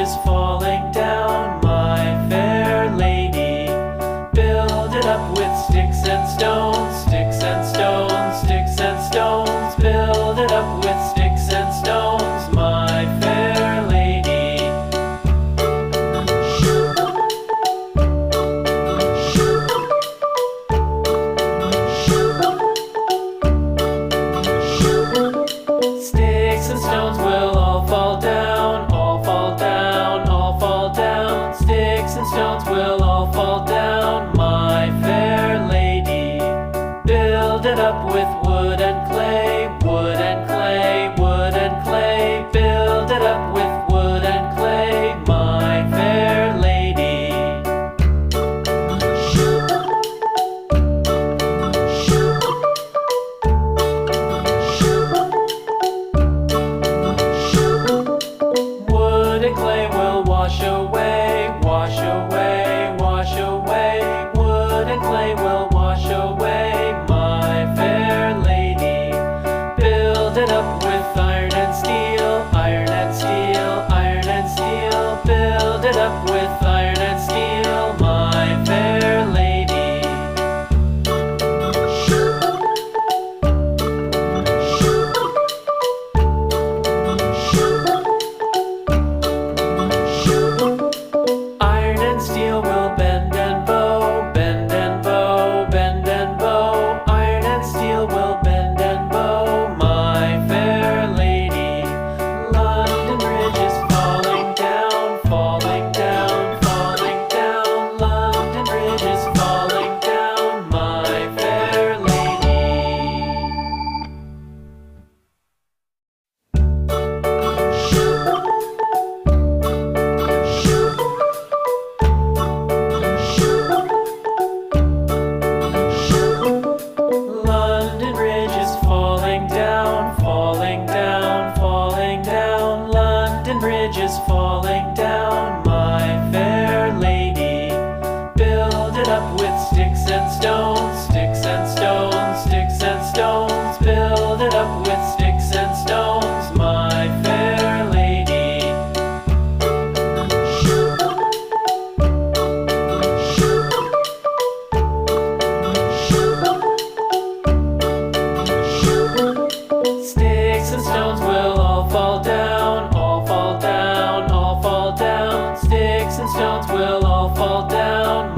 bridges falling down, my fair lady. Build it up with sticks and stones, sticks and stones, sticks and stones. Build it up with sticks and stones, my fair lady. Sticks and stones will all fall down, all fall down, all fall down. Sticks and stones will all fall down, my fair lady. Build it up with wood and clay, wood and clay, wood and clay. Build it up with wood and clay, my fair lady. Wood and clay will wash away, wash away, wash away. Wood and clay will wash away, my fair lady. Build it up with iron and steel, iron and steel, iron and steel. Build it up with iron and steel, my fair lady. Iron and steel will bend and bow, bend and bow, bend and bow. Iron and steel will bend and bow, my fair lady. London Bridge is falling down, falling down, falling down. London Bridge is falling down, my fair lady. London Bridge is falling down, falling down, falling down. London Bridge is falling down, my fair lady. Build it up with sticks and stones, sticks and stones, sticks and stones. Build it up with sticks and stones, my fair lady. Sticks and stones will all fall down, all fall down, all fall down. Sticks and stones will all fall down,